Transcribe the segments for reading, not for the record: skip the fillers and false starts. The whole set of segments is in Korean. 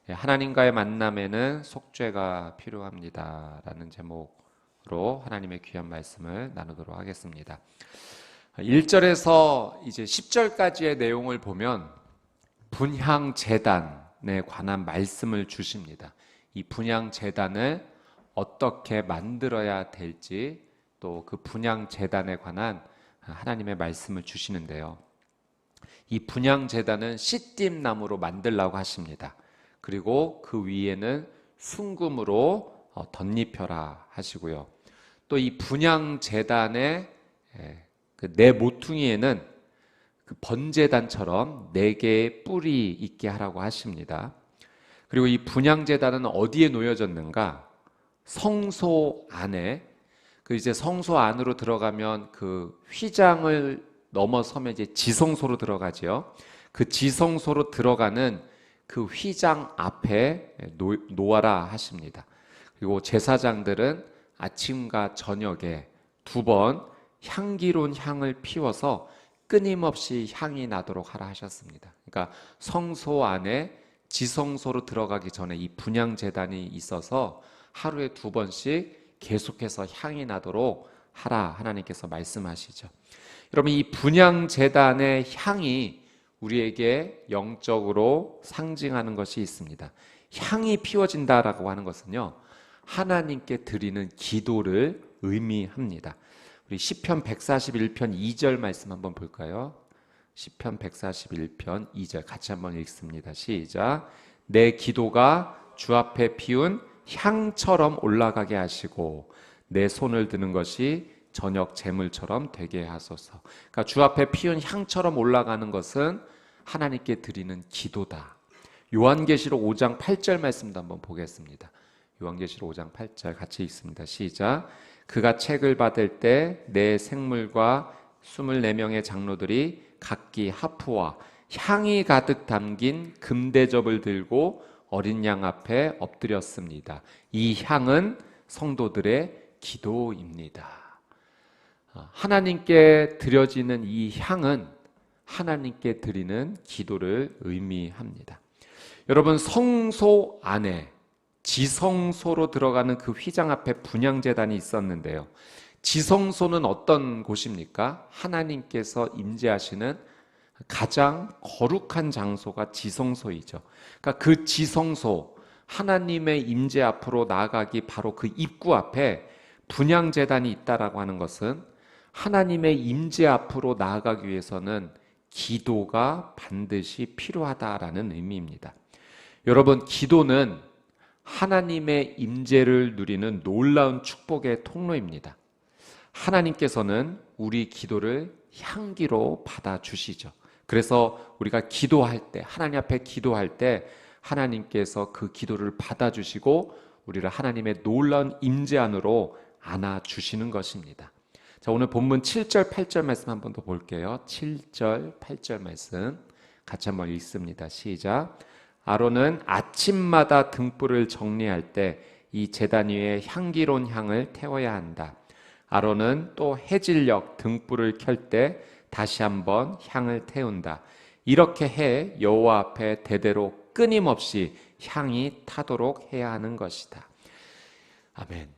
하나님과의 만남에는 속죄가 필요합니다 라는 제목으로 하나님의 귀한 말씀을 나누도록 하겠습니다. 1절에서 이제 10절까지의 내용을 보면 분향제단에 관한 말씀을 주십니다. 이 분향제단을 어떻게 만들어야 될지, 또 그 분향제단에 관한 하나님의 말씀을 주시는데요, 이 분향제단은 시띠나무로 만들라고 하십니다. 그리고 그 위에는 순금으로 덧입혀라 하시고요, 또 이 분향제단의 그 네 모퉁이에는 그 번제단처럼 네 개의 뿔이 있게 하라고 하십니다. 그리고 이 분향제단은 어디에 놓여졌는가? 성소 안에, 그 이제 성소 안으로 들어가면 그 휘장을 넘어서면 이제 지성소로 들어가죠. 그 지성소로 들어가는 그 휘장 앞에 놓아라 하십니다. 그리고 제사장들은 아침과 저녁에 2번 향기로운 향을 피워서 끊임없이 향이 나도록 하라 하셨습니다. 그러니까 성소 안에 지성소로 들어가기 전에 이 분향제단이 있어서 하루에 2번씩 계속해서 향이 나도록 하라 하나님께서 말씀하시죠. 여러분, 이 분향제단의 향이 우리에게 영적으로 상징하는 것이 있습니다. 향이 피워진다라고 하는 것은요, 하나님께 드리는 기도를 의미합니다. 우리 시편 141편 2절 말씀 한번 볼까요? 시편 141편 2절 같이 한번 읽습니다. 시작. 내 기도가 주 앞에 피운 향처럼 올라가게 하시고 내 손을 드는 것이 저녁 제물처럼 되게 하소서. 그러니까 주 앞에 피운 향처럼 올라가는 것은 하나님께 드리는 기도다. 요한계시록 5장 8절 말씀도 한번 보겠습니다. 요한계시록 5장 8절 같이 읽습니다. 시작. 그가 책을 받을 때 내 생물과 24명의 장로들이 각기 하프와 향이 가득 담긴 금대접을 들고 어린 양 앞에 엎드렸습니다. 이 향은 성도들의 기도입니다. 하나님께 드려지는 이 향은 하나님께 드리는 기도를 의미합니다. 여러분, 성소 안에 지성소로 들어가는 그 휘장 앞에 분향제단이 있었는데요, 지성소는 어떤 곳입니까? 하나님께서 임재하시는 가장 거룩한 장소가 지성소이죠. 그러니까 그 지성소, 하나님의 임재 앞으로 나아가기 바로 그 입구 앞에 분향제단이 있다라고 하는 것은 하나님의 임재 앞으로 나아가기 위해서는 기도가 반드시 필요하다라는 의미입니다. 여러분, 기도는 하나님의 임재를 누리는 놀라운 축복의 통로입니다. 하나님께서는 우리 기도를 향기로 받아주시죠. 그래서 우리가 기도할 때, 하나님 앞에 기도할 때 하나님께서 그 기도를 받아주시고 우리를 하나님의 놀라운 임재 안으로 안아주시는 것입니다. 자, 오늘 본문 7절 8절 말씀 한번 더 볼게요. 7절 8절 말씀 같이 한번 읽습니다. 시작. 아론은 아침마다 등불을 정리할 때 이 제단 위에 향기로운 향을 태워야 한다. 아론은 또 해질녘 등불을 켤 때 다시 한번 향을 태운다. 이렇게 해 여호와 앞에 대대로 끊임없이 향이 타도록 해야 하는 것이다. 아멘.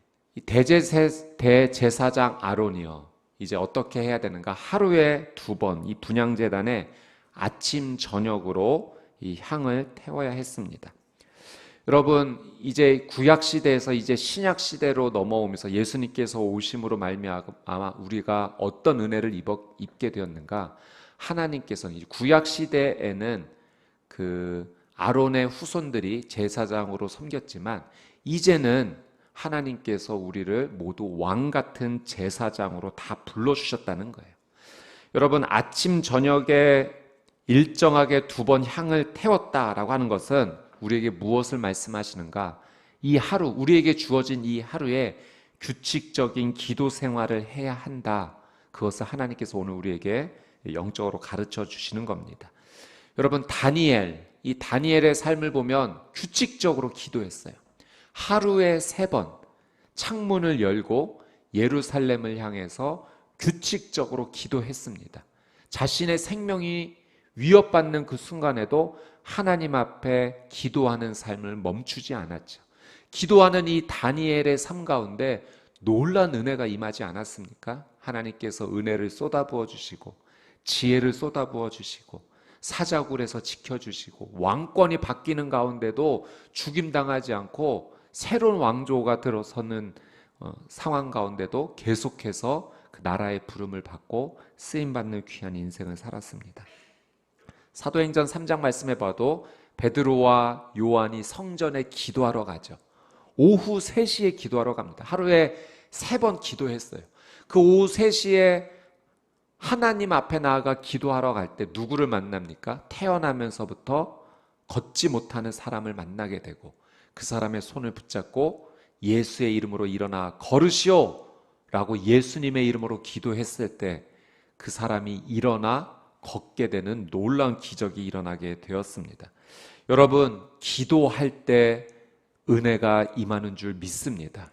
대제사장 아론이요, 이제 어떻게 해야 되는가? 하루에 2번 이 분향제단에 아침 저녁으로 이 향을 태워야 했습니다. 여러분, 이제 구약시대에서 이제 신약시대로 넘어오면서 예수님께서 오심으로 말미암아 우리가 어떤 은혜를 입게 되었는가? 하나님께서는 구약시대에는 그 아론의 후손들이 제사장으로 섬겼지만 이제는 하나님께서 우리를 모두 왕같은 제사장으로 다 불러주셨다는 거예요. 여러분, 아침 저녁에 일정하게 2번 향을 태웠다라고 하는 것은 우리에게 무엇을 말씀하시는가? 이 하루, 우리에게 주어진 이 하루에 규칙적인 기도 생활을 해야 한다. 그것을 하나님께서 오늘 우리에게 영적으로 가르쳐 주시는 겁니다. 여러분, 이 다니엘의 삶을 보면 규칙적으로 기도했어요. 하루에 3번 창문을 열고 예루살렘을 향해서 규칙적으로 기도했습니다. 자신의 생명이 위협받는 그 순간에도 하나님 앞에 기도하는 삶을 멈추지 않았죠. 기도하는 이 다니엘의 삶 가운데 놀란 은혜가 임하지 않았습니까? 하나님께서 은혜를 쏟아부어 주시고 지혜를 쏟아부어 주시고 사자굴에서 지켜주시고 왕권이 바뀌는 가운데도 죽임당하지 않고 새로운 왕조가 들어서는 상황 가운데도 계속해서 그 나라의 부름을 받고 쓰임받는 귀한 인생을 살았습니다. 사도행전 3장 말씀해 봐도 베드로와 요한이 성전에 기도하러 가죠. 오후 3시에 기도하러 갑니다. 하루에 3번 기도했어요. 그 오후 3시에 하나님 앞에 나아가 기도하러 갈 때 누구를 만납니까? 태어나면서부터 걷지 못하는 사람을 만나게 되고 그 사람의 손을 붙잡고 예수의 이름으로 일어나 걸으시오 라고 예수님의 이름으로 기도했을 때 그 사람이 일어나 걷게 되는 놀라운 기적이 일어나게 되었습니다. 여러분, 기도할 때 은혜가 임하는 줄 믿습니다.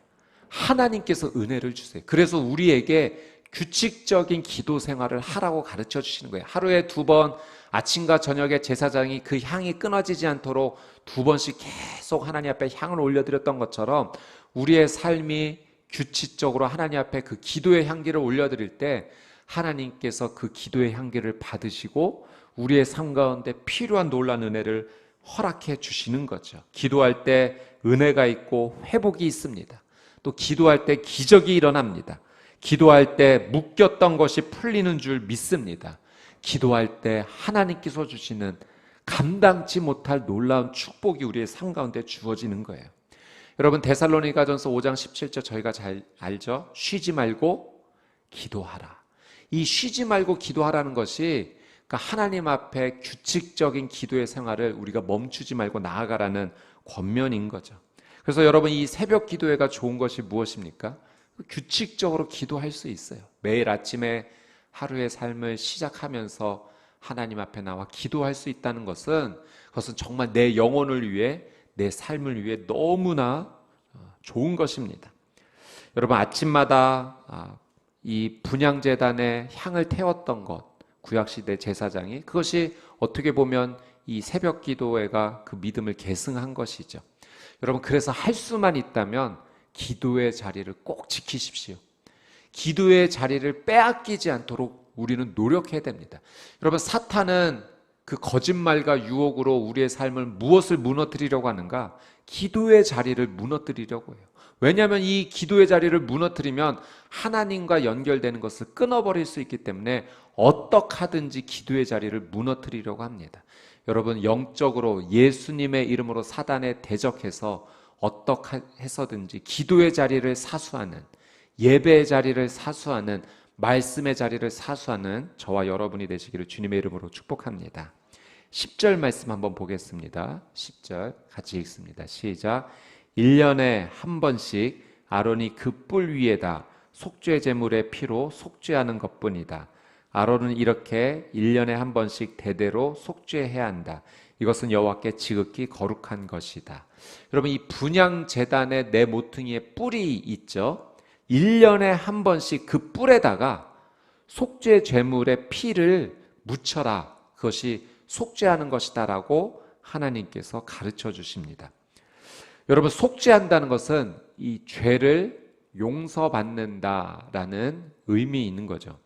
하나님께서 은혜를 주세요. 그래서 우리에게 규칙적인 기도 생활을 하라고 가르쳐 주시는 거예요. 하루에 2번 아침과 저녁에 제사장이 그 향이 끊어지지 않도록 2번씩 계속 하나님 앞에 향을 올려드렸던 것처럼 우리의 삶이 규칙적으로 하나님 앞에 그 기도의 향기를 올려드릴 때 하나님께서 그 기도의 향기를 받으시고 우리의 삶 가운데 필요한 놀라운 은혜를 허락해 주시는 거죠. 기도할 때 은혜가 있고 회복이 있습니다. 또 기도할 때 기적이 일어납니다. 기도할 때 묶였던 것이 풀리는 줄 믿습니다. 기도할 때 하나님께서 주시는 감당치 못할 놀라운 축복이 우리의 삶 가운데 주어지는 거예요. 여러분, 데살로니가전서 5장 17절 저희가 잘 알죠? 쉬지 말고 기도하라. 이 쉬지 말고 기도하라는 것이 그러니까 하나님 앞에 규칙적인 기도의 생활을 우리가 멈추지 말고 나아가라는 권면인 거죠. 그래서 여러분, 이 새벽 기도회가 좋은 것이 무엇입니까? 규칙적으로 기도할 수 있어요. 매일 아침에 하루의 삶을 시작하면서 하나님 앞에 나와 기도할 수 있다는 것은 그것은 정말 내 영혼을 위해 내 삶을 위해 너무나 좋은 것입니다. 여러분, 아침마다 이 분향제단에 향을 태웠던 것, 구약시대 제사장이 그것이 어떻게 보면 이 새벽 기도회가 그 믿음을 계승한 것이죠. 여러분, 그래서 할 수만 있다면 기도의 자리를 꼭 지키십시오. 기도의 자리를 빼앗기지 않도록 우리는 노력해야 됩니다. 여러분, 사탄은 그 거짓말과 유혹으로 우리의 삶을 무엇을 무너뜨리려고 하는가? 기도의 자리를 무너뜨리려고 해요. 왜냐하면 이 기도의 자리를 무너뜨리면 하나님과 연결되는 것을 끊어버릴 수 있기 때문에 어떻게 하든지 기도의 자리를 무너뜨리려고 합니다. 여러분, 영적으로 예수님의 이름으로 사단에 대적해서 어떻게 해서든지 기도의 자리를 사수하는, 예배의 자리를 사수하는, 말씀의 자리를 사수하는 저와 여러분이 되시기를 주님의 이름으로 축복합니다. 10절 말씀 한번 보겠습니다. 10절 같이 읽습니다. 시작. 1년에 한 번씩 아론이 그 뿔 위에다 속죄 제물의 피로 속죄하는 것뿐이다. 아론은 이렇게 1년에 한 번씩 대대로 속죄해야 한다. 이것은 여호와께 지극히 거룩한 것이다. 여러분, 이 분향 제단의 내 모퉁이에 뿔이 있죠. 1년에 한 번씩 그 뿔에다가 속죄 제물의 피를 묻혀라. 그것이 속죄하는 것이다라고 하나님께서 가르쳐 주십니다. 여러분, 속죄한다는 것은 이 죄를 용서받는다라는 의미 있는 거죠.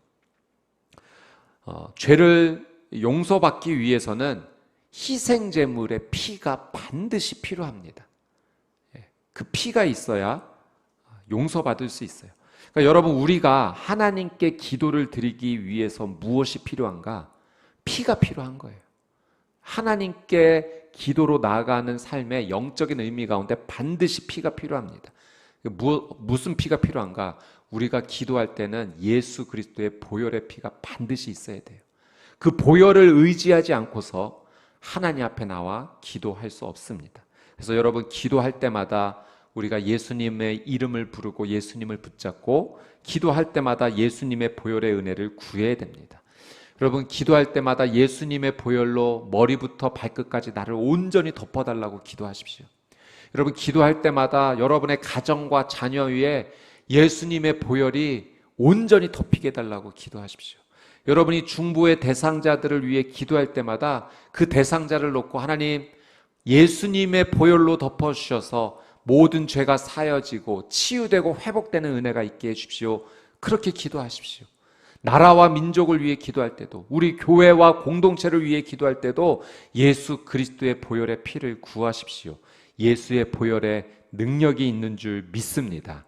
죄를 용서받기 위해서는 희생제물의 피가 반드시 필요합니다. 그 피가 있어야 용서받을 수 있어요. 그러니까 여러분, 우리가 하나님께 기도를 드리기 위해서 무엇이 필요한가? 피가 필요한 거예요. 하나님께 기도로 나아가는 삶의 영적인 의미 가운데 반드시 피가 필요합니다. 무슨 피가 필요한가? 우리가 기도할 때는 예수 그리스도의 보혈의 피가 반드시 있어야 돼요. 그 보혈을 의지하지 않고서 하나님 앞에 나와 기도할 수 없습니다. 그래서 여러분, 기도할 때마다 우리가 예수님의 이름을 부르고 예수님을 붙잡고 기도할 때마다 예수님의 보혈의 은혜를 구해야 됩니다. 여러분, 기도할 때마다 예수님의 보혈로 머리부터 발끝까지 나를 온전히 덮어달라고 기도하십시오. 여러분, 기도할 때마다 여러분의 가정과 자녀 위에 예수님의 보혈이 온전히 덮이게 해달라고 기도하십시오. 여러분이 중보의 대상자들을 위해 기도할 때마다 그 대상자를 놓고 하나님, 예수님의 보혈로 덮어주셔서 모든 죄가 사여지고 치유되고 회복되는 은혜가 있게 해주십시오. 그렇게 기도하십시오. 나라와 민족을 위해 기도할 때도, 우리 교회와 공동체를 위해 기도할 때도 예수 그리스도의 보혈의 피를 구하십시오. 예수의 보혈에 능력이 있는 줄 믿습니다.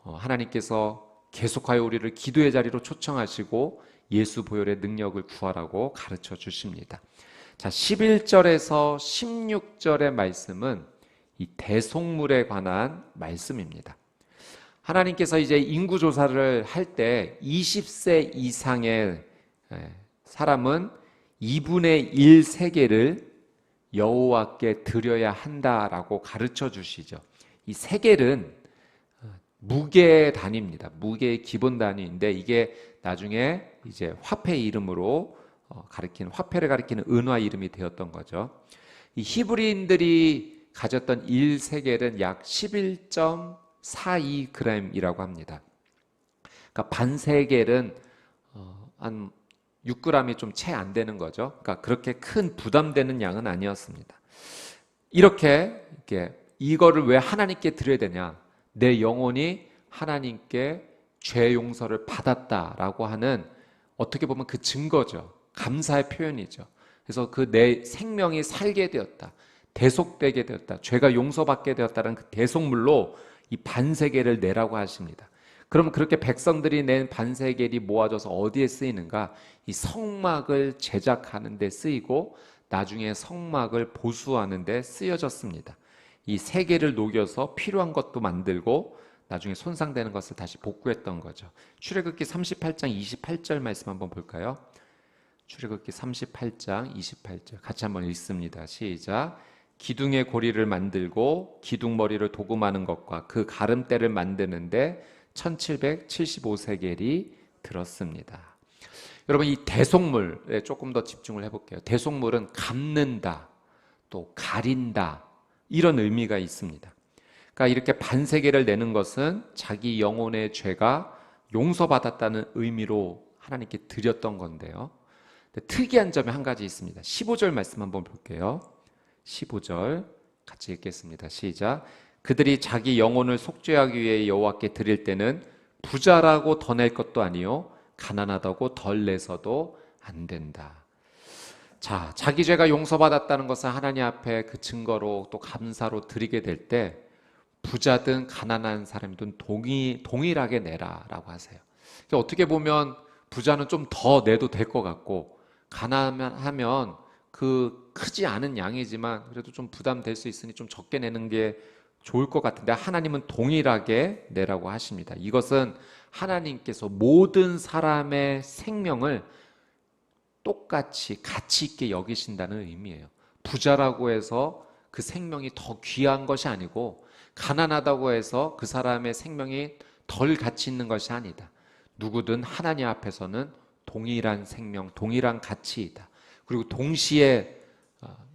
하나님께서 계속하여 우리를 기도의 자리로 초청하시고 예수 보혈의 능력을 구하라고 가르쳐 주십니다. 자, 11절에서 16절의 말씀은 이 대속물에 관한 말씀입니다. 하나님께서 이제 인구조사를 할 때 20세 이상의 사람은 2분의 1 세겔을 여호와께 드려야 한다라고 가르쳐 주시죠. 이 세겔은 무게 단위입니다. 무게의 기본 단위인데 이게 나중에 이제 화폐 이름으로 화폐를 가리키는 은화 이름이 되었던 거죠. 이 히브리인들이 가졌던 1세겔은 약 11.42g이라고 합니다. 그러니까 반세겔은 한 6g이 좀 채 안 되는 거죠. 그러니까 그렇게 큰 부담되는 양은 아니었습니다. 이렇게 이거를 왜 하나님께 드려야 되냐? 내 영혼이 하나님께 죄 용서를 받았다라고 하는, 어떻게 보면 그 증거죠. 감사의 표현이죠. 그래서 그 내 생명이 살게 되었다, 대속되게 되었다, 죄가 용서받게 되었다는 그 대속물로 이 반세겔을 내라고 하십니다. 그럼 그렇게 백성들이 낸 반세겔이 모아져서 어디에 쓰이는가? 이 성막을 제작하는 데 쓰이고 나중에 성막을 보수하는 데 쓰여졌습니다. 이 세겔을 녹여서 필요한 것도 만들고 나중에 손상되는 것을 다시 복구했던 거죠. 출애굽기 38장 28절 말씀 한번 볼까요? 출애굽기 38장 28절 같이 한번 읽습니다. 시작. 기둥의 고리를 만들고 기둥머리를 도금하는 것과 그 가름대를 만드는데 1775세겔이 들었습니다. 여러분, 이 대속물에 조금 더 집중을 해볼게요. 대속물은 갚는다, 또 가린다, 이런 의미가 있습니다. 그러니까 이렇게 반세겔을 내는 것은 자기 영혼의 죄가 용서받았다는 의미로 하나님께 드렸던 건데요. 특이한 점이 한 가지 있습니다. 15절 말씀 한번 볼게요. 15절 같이 읽겠습니다. 시작. 그들이 자기 영혼을 속죄하기 위해 여호와께 드릴 때는 부자라고 더 낼 것도 아니요 가난하다고 덜 내서도 안 된다. 자, 자기 죄가 용서받았다는 것을 하나님 앞에 그 증거로 또 감사로 드리게 될 때 부자든 가난한 사람이든 동일하게 내라라고 하세요. 그러니까 어떻게 보면 부자는 좀 더 내도 될 것 같고, 가난하면 그 크지 않은 양이지만 그래도 좀 부담될 수 있으니 좀 적게 내는 게 좋을 것 같은데 하나님은 동일하게 내라고 하십니다. 이것은 하나님께서 모든 사람의 생명을 똑같이 가치 있게 여기신다는 의미예요. 부자라고 해서 그 생명이 더 귀한 것이 아니고, 가난하다고 해서 그 사람의 생명이 덜 가치 있는 것이 아니다. 누구든 하나님 앞에서는 동일한 생명, 동일한 가치이다. 그리고 동시에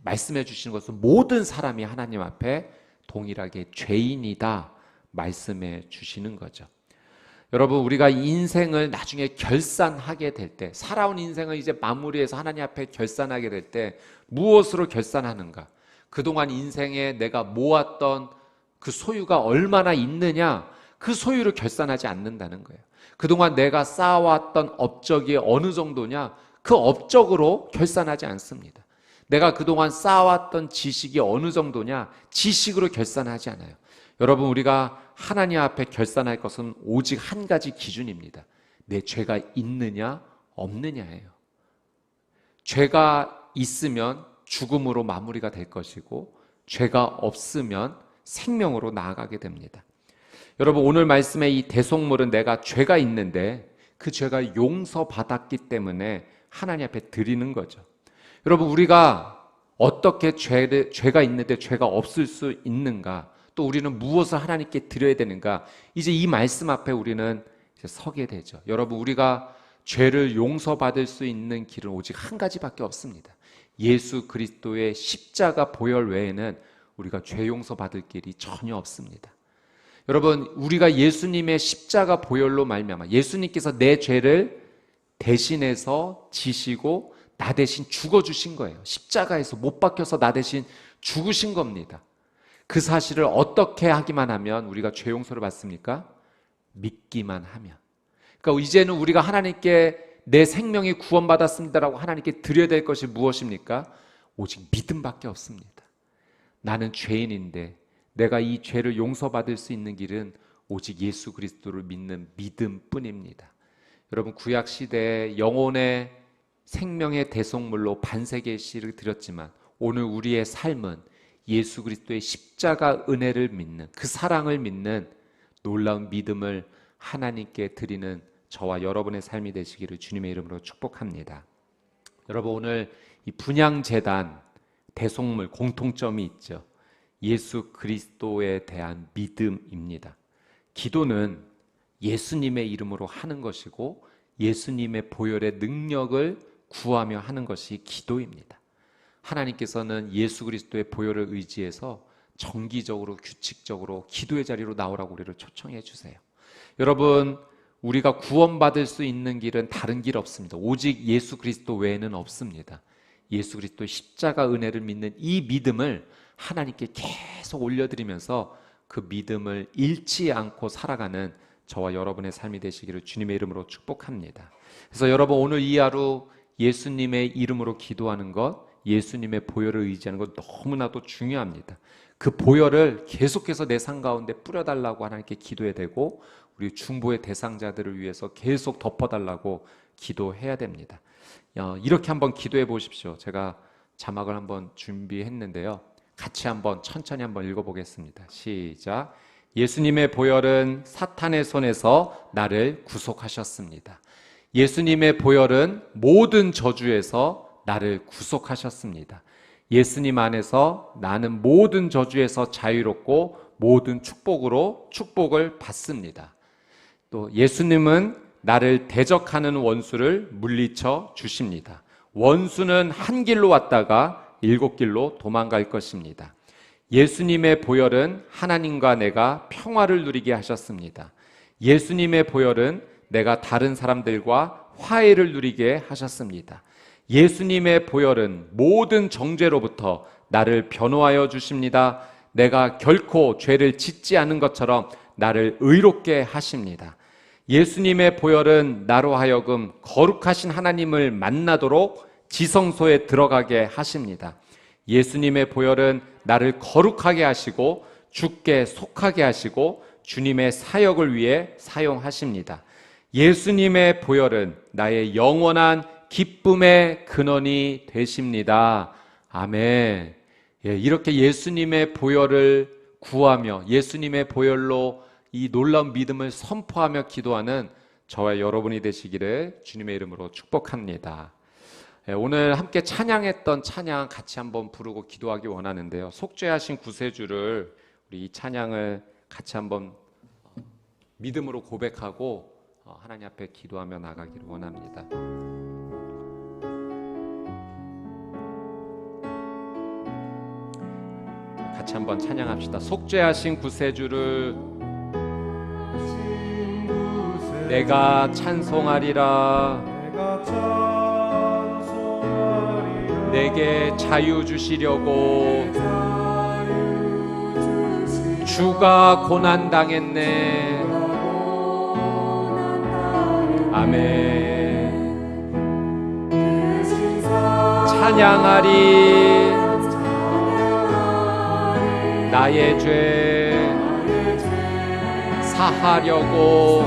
말씀해 주시는 것은 모든 사람이 하나님 앞에 동일하게 죄인이다 말씀해 주시는 거죠. 여러분, 우리가 인생을 나중에 결산하게 될 때, 살아온 인생을 이제 마무리해서 하나님 앞에 결산하게 될 때 무엇으로 결산하는가? 그동안 인생에 내가 모았던 그 소유가 얼마나 있느냐, 그 소유를 결산하지 않는다는 거예요. 그동안 내가 쌓아왔던 업적이 어느 정도냐, 그 업적으로 결산하지 않습니다. 내가 그동안 쌓아왔던 지식이 어느 정도냐, 지식으로 결산하지 않아요. 여러분, 우리가 하나님 앞에 결산할 것은 오직 한 가지 기준입니다. 내 죄가 있느냐 없느냐예요. 죄가 있으면 죽음으로 마무리가 될 것이고, 죄가 없으면 생명으로 나아가게 됩니다. 여러분, 오늘 말씀의 이 대속물은 내가 죄가 있는데 그 죄가 용서받았기 때문에 하나님 앞에 드리는 거죠. 여러분, 우리가 어떻게 죄가 있는데 죄가 없을 수 있는가, 또 우리는 무엇을 하나님께 드려야 되는가, 이제 이 말씀 앞에 우리는 이제 서게 되죠. 여러분, 우리가 죄를 용서받을 수 있는 길은 오직 한 가지밖에 없습니다. 예수 그리스도의 십자가 보혈 외에는 우리가 죄 용서받을 길이 전혀 없습니다. 여러분, 우리가 예수님의 십자가 보혈로 말미암아 예수님께서 내 죄를 대신해서 지시고 나 대신 죽어주신 거예요. 십자가에서 못 박혀서 나 대신 죽으신 겁니다. 그 사실을 어떻게 하기만 하면 우리가 죄 용서를 받습니까? 믿기만 하면. 그러니까 이제는 우리가 하나님께 내 생명이 구원받았습니다라고 하나님께 드려야 될 것이 무엇입니까? 오직 믿음밖에 없습니다. 나는 죄인인데 내가 이 죄를 용서받을 수 있는 길은 오직 예수 그리스도를 믿는 믿음뿐입니다. 여러분, 구약 시대에 영혼의 생명의 대속물로 반세기의 씨를 드렸지만 오늘 우리의 삶은 예수 그리스도의 십자가 은혜를 믿는, 그 사랑을 믿는 놀라운 믿음을 하나님께 드리는 저와 여러분의 삶이 되시기를 주님의 이름으로 축복합니다. 여러분, 오늘 이 분향제단 대속물 공통점이 있죠. 예수 그리스도에 대한 믿음입니다. 기도는 예수님의 이름으로 하는 것이고 예수님의 보혈의 능력을 구하며 하는 것이 기도입니다. 하나님께서는 예수 그리스도의 보혈을 의지해서 정기적으로 규칙적으로 기도의 자리로 나오라고 우리를 초청해 주세요. 여러분, 우리가 구원받을 수 있는 길은 다른 길 없습니다. 오직 예수 그리스도 외에는 없습니다. 예수 그리스도의 십자가 은혜를 믿는 이 믿음을 하나님께 계속 올려드리면서 그 믿음을 잃지 않고 살아가는 저와 여러분의 삶이 되시기를 주님의 이름으로 축복합니다. 그래서 여러분, 오늘 이 하루 예수님의 이름으로 기도하는 것, 예수님의 보혈을 의지하는 것 너무나도 중요합니다. 그 보혈을 계속해서 내 삶 가운데 뿌려달라고 하나님께 기도해야 되고 우리 중보의 대상자들을 위해서 계속 덮어달라고 기도해야 됩니다. 이렇게 한번 기도해 보십시오. 제가 자막을 한번 준비했는데요. 같이 한번 천천히 한번 읽어보겠습니다. 시작. 예수님의 보혈은 사탄의 손에서 나를 구속하셨습니다. 예수님의 보혈은 모든 저주에서 나를 구속하셨습니다. 예수님 안에서 나는 모든 저주에서 자유롭고 모든 축복으로 축복을 받습니다. 또 예수님은 나를 대적하는 원수를 물리쳐 주십니다. 원수는 한 길로 왔다가 7길로 도망갈 것입니다. 예수님의 보혈은 하나님과 내가 평화를 누리게 하셨습니다. 예수님의 보혈은 내가 다른 사람들과 화해를 누리게 하셨습니다. 예수님의 보혈은 모든 정죄로부터 나를 변호하여 주십니다. 내가 결코 죄를 짓지 않은 것처럼 나를 의롭게 하십니다. 예수님의 보혈은 나로 하여금 거룩하신 하나님을 만나도록 지성소에 들어가게 하십니다. 예수님의 보혈은 나를 거룩하게 하시고 주께 속하게 하시고 주님의 사역을 위해 사용하십니다. 예수님의 보혈은 나의 영원한 기쁨의 근원이 되십니다. 아멘. 이렇게 예수님의 보혈을 구하며 예수님의 보혈로 이 놀라운 믿음을 선포하며 기도하는 저와 여러분이 되시기를 주님의 이름으로 축복합니다. 오늘 함께 찬양했던 찬양 같이 한번 부르고 기도하기 원하는데요. 속죄하신 구세주를 우리 이 찬양을 같이 한번 믿음으로 고백하고 하나님 앞에 기도하며 나가기를 원합니다. 같이 한번 찬양합시다. 속죄하신 구세주를 내가 찬송하리라. 내게 자유 주시려고 주가 고난 당했네. 아멘. 찬양하리. 나의 죄 사하려고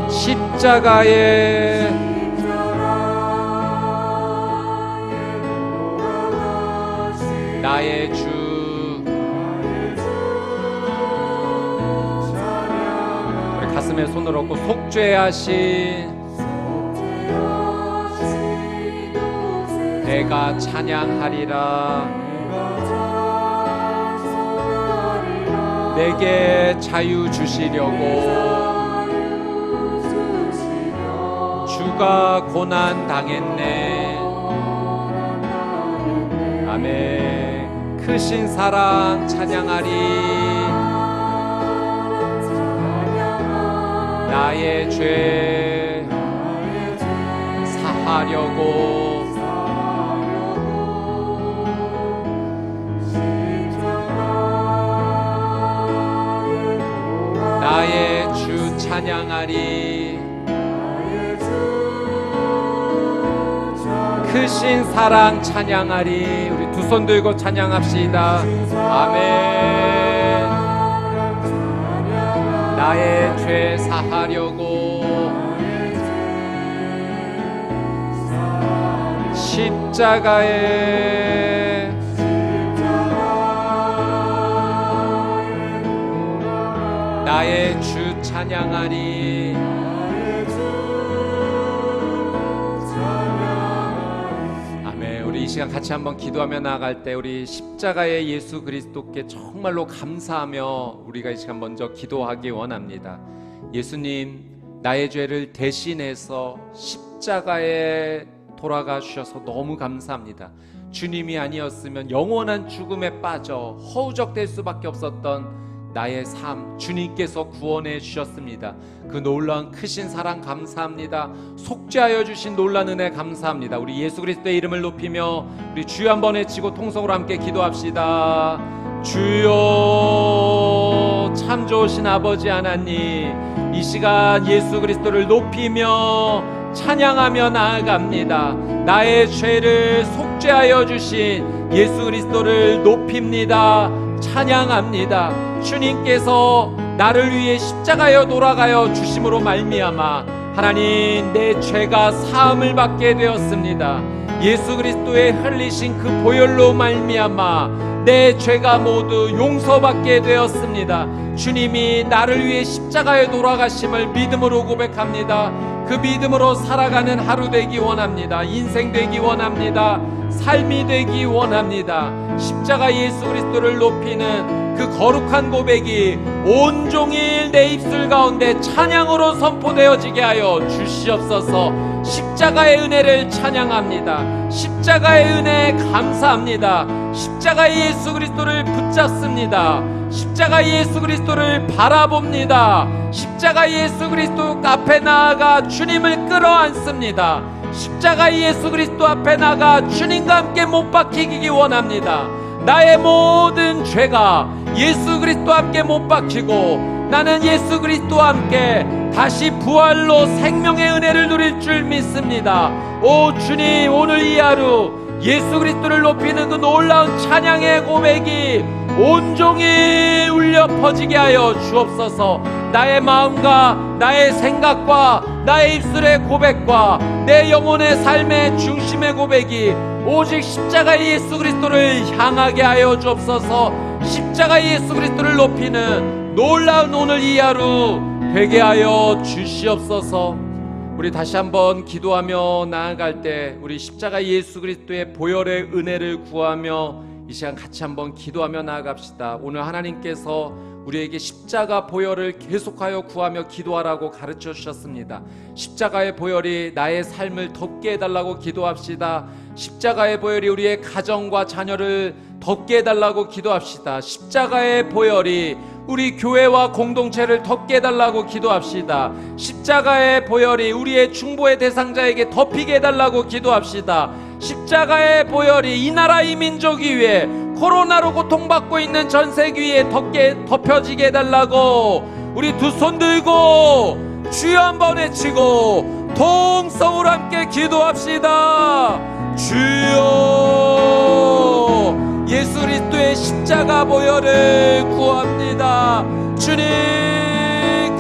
십자가에 나의 주 우리 가슴에 손을 얹고 속죄하신 내가 찬양하리라. 내게 자유 주시려고 주가 고난 당했네. 아멘. 크신 사랑 찬양하리. 나의 죄 사하려고 나의 주 찬양하리. 크신 사랑 찬양하리. 우리 두 손 들고 찬양합시다. 아멘. 나의 죄 사하려고 십자가에 나의 주 찬양하리. 아멘. 우리 이 시간 같이 한번 기도하며 나아갈 때 우리 십자가의 예수 그리스도께 정말로 감사하며 우리가 이 시간 먼저 기도하기 원합니다. 예수님, 나의 죄를 대신해서 십자가에 돌아가 주셔서 너무 감사합니다. 주님이 아니었으면 영원한 죽음에 빠져 허우적될 수밖에 없었던 나의 삶, 주님께서 구원해 주셨습니다. 그 놀라운 크신 사랑 감사합니다. 속죄하여 주신 놀라운 은혜 감사합니다. 우리 예수 그리스도의 이름을 높이며 우리 주여 한번 외치고 통성으로 함께 기도합시다. 주여, 참 좋으신 아버지 하나님, 이 시간 예수 그리스도를 높이며 찬양하며 나아갑니다. 나의 죄를 속죄하여 주신 예수 그리스도를 높입니다. 찬양합니다. 주님께서 나를 위해 십자가에 돌아가여 주심으로 말미암아 하나님, 내 죄가 사함을 받게 되었습니다. 예수 그리스도의 흘리신 그 보혈로 말미암아 내 죄가 모두 용서받게 되었습니다. 주님이 나를 위해 십자가에 돌아가심을 믿음으로 고백합니다. 그 믿음으로 살아가는 하루 되기 원합니다. 인생 되기 원합니다. 삶이 되기 원합니다. 십자가 예수 그리스도를 높이는 그 거룩한 고백이 온종일 내 입술 가운데 찬양으로 선포되어지게 하여 주시옵소서. 십자가의 은혜를 찬양합니다. 십자가의 은혜 감사합니다. 십자가 예수 그리스도를 붙잡습니다. 십자가 예수 그리스도를 바라봅니다. 십자가 예수 그리스도 앞에 나아가 주님을 끌어안습니다. 십자가 예수 그리스도 앞에 나가 주님과 함께 못 박히기 원합니다. 나의 모든 죄가 예수 그리스도 함께 못 박히고 나는 예수 그리스도와 함께 다시 부활로 생명의 은혜를 누릴 줄 믿습니다. 오 주님, 오늘 이 하루 예수 그리스도를 높이는 그 놀라운 찬양의 고백이 온종일 울려 퍼지게 하여 주옵소서. 나의 마음과 나의 생각과 나의 입술의 고백과 내 영혼의 삶의 중심의 고백이 오직 십자가 예수 그리스도를 향하게 하여 주옵소서. 십자가 예수 그리스도를 높이는 놀라운 오늘 이 하루 되게 하여 주시옵소서. 우리 다시 한번 기도하며 나아갈 때 우리 십자가 예수 그리스도의 보혈의 은혜를 구하며 이 시간 같이 한번 기도하며 나아갑시다. 오늘 하나님께서 우리에게 십자가 보혈을 계속하여 구하며 기도하라고 가르쳐 주셨습니다. 십자가의 보혈이 나의 삶을 덮게 해달라고 기도합시다. 십자가의 보혈이 우리의 가정과 자녀를 덮게 해달라고 기도합시다. 십자가의 보혈이 우리 교회와 공동체를 덮게 해달라고 기도합시다. 십자가의 보혈이 우리의 중보의 대상자에게 덮이게 해달라고 기도합시다. 십자가의 보혈이 이 나라 이 민족 위에 코로나로 고통받고 있는 전 세계 위에 덮여지게 해달라고 우리 두 손 들고 주여 한번 외치고 통성으로 함께 기도합시다. 주여, 예수 그리스도의 십자가 보혈을 구합니다. 주님,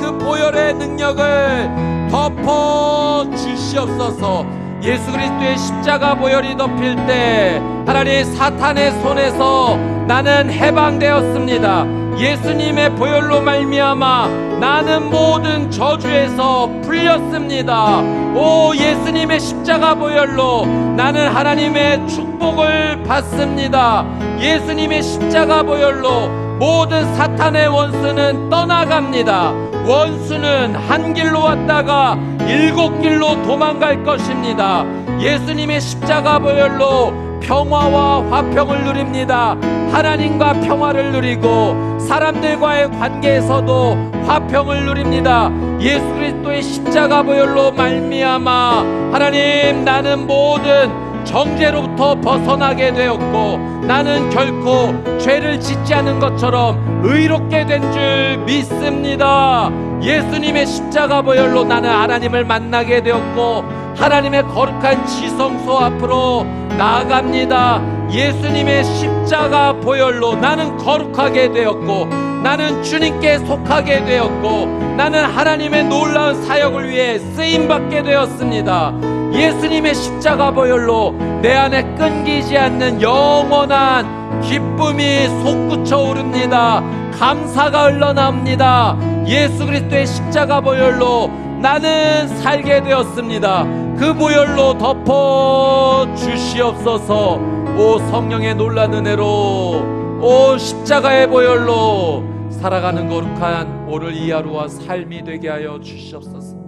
그 보혈의 능력을 덮어 주시옵소서. 예수 그리스도의 십자가 보혈이 덮일 때 하나님, 사탄의 손에서 나는 해방되었습니다. 예수님의 보혈로 말미암아 나는 모든 저주에서 풀렸습니다. 오, 예수님의 십자가 보혈로 나는 하나님의 축복을 받습니다. 예수님의 십자가 보혈로 모든 사탄의 원수는 떠나갑니다. 원수는 한 길로 왔다가 7길로 도망갈 것입니다. 예수님의 십자가 보혈로 평화와 화평을 누립니다. 하나님과 평화를 누리고 사람들과의 관계에서도 화평을 누립니다. 예수 그리스도의 십자가 보혈로 말미암아 하나님, 나는 모든 정죄로부터 벗어나게 되었고, 나는 결코 죄를 짓지 않은 것처럼 의롭게 된 줄 믿습니다. 예수님의 십자가 보혈로 나는 하나님을 만나게 되었고, 하나님의 거룩한 지성소 앞으로 나아갑니다. 예수님의 십자가 보혈로 나는 거룩하게 되었고, 나는 주님께 속하게 되었고, 나는 하나님의 놀라운 사역을 위해 쓰임받게 되었습니다. 예수님의 십자가 보혈로 내 안에 끊기지 않는 영원한 기쁨이 솟구쳐 오릅니다. 감사가 흘러나옵니다. 예수 그리스도의 십자가 보혈로 나는 살게 되었습니다. 그 보혈로 덮어 주시옵소서. 오 성령의 놀라운 은혜로, 오 십자가의 보혈로 살아가는 거룩한 오늘 이 하루와 삶이 되게 하여 주시옵소서.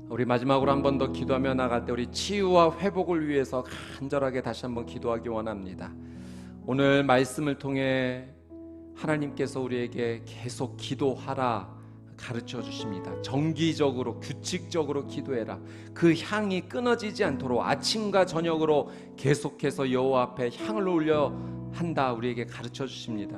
우리 마지막으로 한 번 더 기도하며 나갈 때 우리 치유와 회복을 위해서 간절하게 다시 한번 기도하기 원합니다. 오늘 말씀을 통해 하나님께서 우리에게 계속 기도하라 가르쳐 주십니다. 정기적으로 규칙적으로 기도해라. 그 향이 끊어지지 않도록 아침과 저녁으로 계속해서 여호와 앞에 향을 올려 한다 우리에게 가르쳐 주십니다.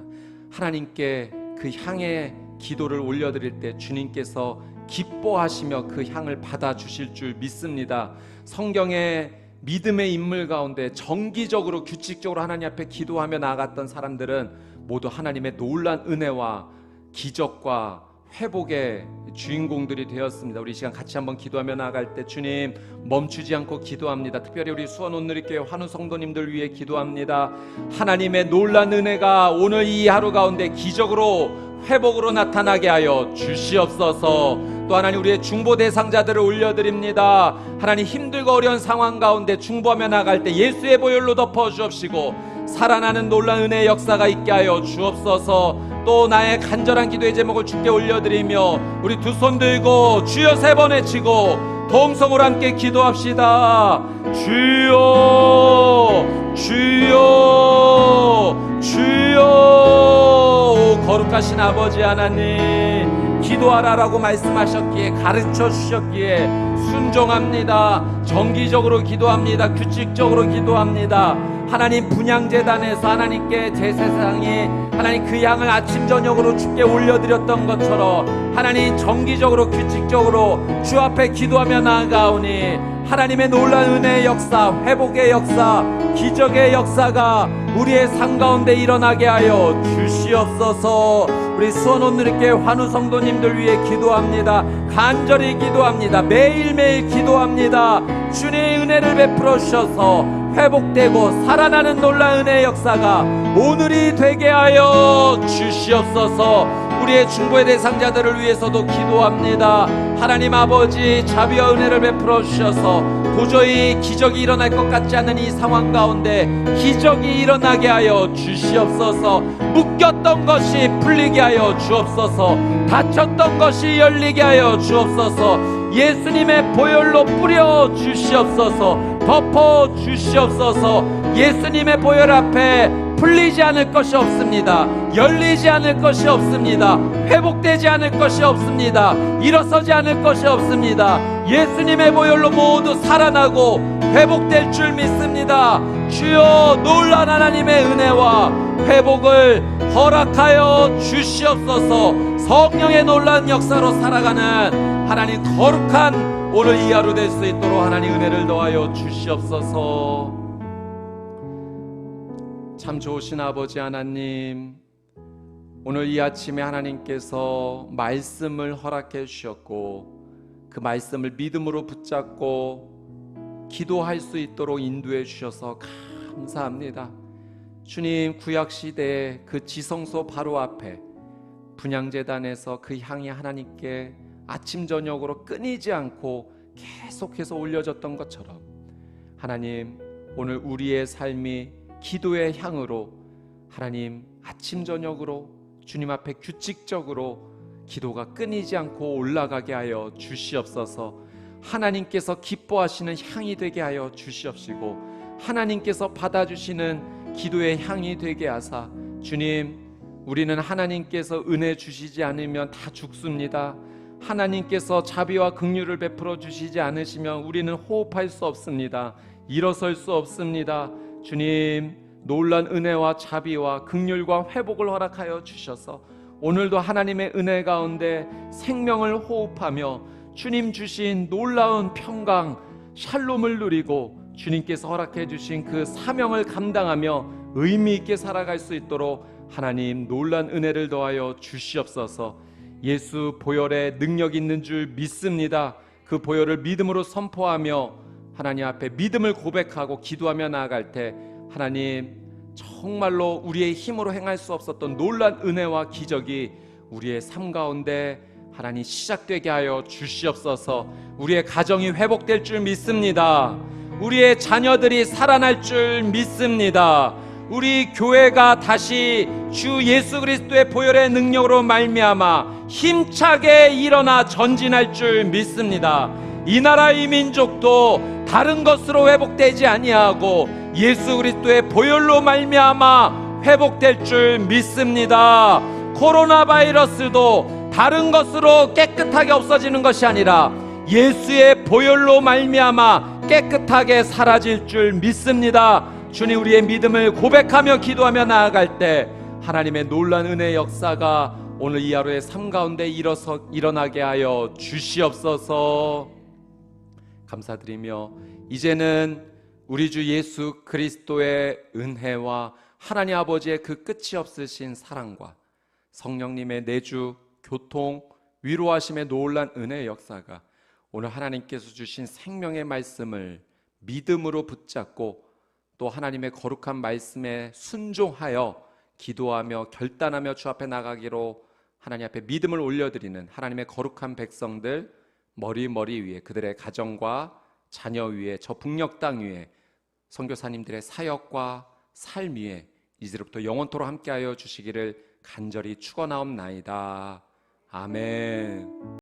하나님께 그 향의 기도를 올려드릴 때 주님께서 기뻐하시며 그 향을 받아주실 줄 믿습니다. 성경의 믿음의 인물 가운데 정기적으로 규칙적으로 하나님 앞에 기도하며 나아갔던 사람들은 모두 하나님의 놀란 은혜와 기적과 회복의 주인공들이 되었습니다. 우리 이 시간 같이 한번 기도하며 나아갈 때 주님 멈추지 않고 기도합니다. 특별히 우리 수원 온누리교회 환우 성도님들 위해 기도합니다. 하나님의 놀란 은혜가 오늘 이 하루 가운데 기적으로 회복으로 나타나게 하여 주시옵소서. 또 하나님 우리의 중보 대상자들을 올려드립니다. 하나님 힘들고 어려운 상황 가운데 중보하며 나갈 때 예수의 보혈로 덮어주옵시고 살아나는 놀라운 은혜의 역사가 있게 하여 주옵소서. 또 나의 간절한 기도의 제목을 주께 올려드리며 우리 두 손 들고 주여 세 번 외치고 동성으로 함께 기도합시다. 주여 주여 주여. 거룩하신 아버지 하나님, 기도하라라고 말씀하셨기에 가르쳐 주셨기에 순종합니다. 정기적으로 기도합니다. 규칙적으로 기도합니다. 하나님 분향재단에서 하나님께 제사상이 하나님 그 향을 아침 저녁으로 주께 올려드렸던 것처럼 하나님 정기적으로 규칙적으로 주 앞에 기도하며 나아가오니 하나님의 놀라운 은혜의 역사, 회복의 역사, 기적의 역사가 우리의 삶 가운데 일어나게 하여 주시옵소서. 우리 수원 온누리교회 환우 성도님들 위해 기도합니다. 간절히 기도합니다. 매일매일 기도합니다. 주님의 은혜를 베풀어 주셔서 회복되고 살아나는 놀라운 은혜의 역사가 오늘이 되게 하여 주시옵소서. 우리의 중보의 대상자들을 위해서도 기도합니다. 하나님 아버지 자비와 은혜를 베풀어 주셔서 도저히 기적이 일어날 것 같지 않은 이 상황 가운데 기적이 일어나게 하여 주시옵소서. 묶였던 것이 풀리게 하여 주옵소서. 닫혔던 것이 열리게 하여 주옵소서. 예수님의 보혈로 뿌려 주시옵소서. 덮어 주시옵소서. 예수님의 보혈 앞에 풀리지 않을 것이 없습니다. 열리지 않을 것이 없습니다. 회복되지 않을 것이 없습니다. 일어서지 않을 것이 없습니다. 예수님의 보혈로 모두 살아나고 회복될 줄 믿습니다. 주여 놀란 하나님의 은혜와 회복을 허락하여 주시옵소서. 성령의 놀란 역사로 살아가는 하나님 거룩한 오늘 이 하루 될 수 있도록 하나님 은혜를 더하여 주시옵소서. 참 좋으신 아버지 하나님, 오늘 이 아침에 하나님께서 말씀을 허락해 주셨고 그 말씀을 믿음으로 붙잡고 기도할 수 있도록 인도해 주셔서 감사합니다. 주님, 구약시대의 그 지성소 바로 앞에 분향제단에서 그 향이 하나님께 아침 저녁으로 끊이지 않고 계속해서 올려졌던 것처럼 하나님, 오늘 우리의 삶이 기도의 향으로 하나님 아침 저녁으로 주님 앞에 규칙적으로 기도가 끊이지 않고 올라가게 하여 주시옵소서. 하나님께서 기뻐하시는 향이 되게 하여 주시옵시고 하나님께서 받아주시는 기도의 향이 되게 하사 주님, 우리는 하나님께서 은혜 주시지 않으면 다 죽습니다. 하나님께서 자비와 긍휼을 베풀어 주시지 않으시면 우리는 호흡할 수 없습니다. 일어설 수 없습니다. 주님, 놀란 은혜와 자비와 긍휼과 회복을 허락하여 주셔서 오늘도 하나님의 은혜 가운데 생명을 호흡하며 주님 주신 놀라운 평강, 샬롬을 누리고 주님께서 허락해 주신 그 사명을 감당하며 의미 있게 살아갈 수 있도록 하나님 놀란 은혜를 더하여 주시옵소서. 예수 보혈에 능력 있는 줄 믿습니다. 그 보혈을 믿음으로 선포하며 하나님 앞에 믿음을 고백하고 기도하며 나아갈 때 하나님 정말로 우리의 힘으로 행할 수 없었던 놀란 은혜와 기적이 우리의 삶 가운데 하나님 시작되게 하여 주시옵소서. 우리의 가정이 회복될 줄 믿습니다. 우리의 자녀들이 살아날 줄 믿습니다. 우리 교회가 다시 주 예수 그리스도의 보혈의 능력으로 말미암아 힘차게 일어나 전진할 줄 믿습니다. 이 나라 이 민족도 다른 것으로 회복되지 아니하고 예수 그리스도의 보혈로 말미암아 회복될 줄 믿습니다. 코로나 바이러스도 다른 것으로 깨끗하게 없어지는 것이 아니라 예수의 보혈로 말미암아 깨끗하게 사라질 줄 믿습니다. 주님, 우리의 믿음을 고백하며 기도하며 나아갈 때 하나님의 놀라운 은혜의 역사가 오늘 이 하루의 삶 가운데 일어나게 하여 주시옵소서. 감사드리며 이제는 우리 주 예수 그리스도의 은혜와 하나님 아버지의 그 끝이 없으신 사랑과 성령님의 내주, 교통, 위로하심의 놀란 은혜의 역사가 오늘 하나님께서 주신 생명의 말씀을 믿음으로 붙잡고 또 하나님의 거룩한 말씀에 순종하여 기도하며 결단하며 주 앞에 나가기로 하나님 앞에 믿음을 올려드리는 하나님의 거룩한 백성들 머리 위에 그들의 가정과 자녀 위에 저 북녘 땅 위에 선교사님들의 사역과 삶 위에 이제부터 영원토록 함께하여 주시기를 간절히 축원하옵나이다. 아멘.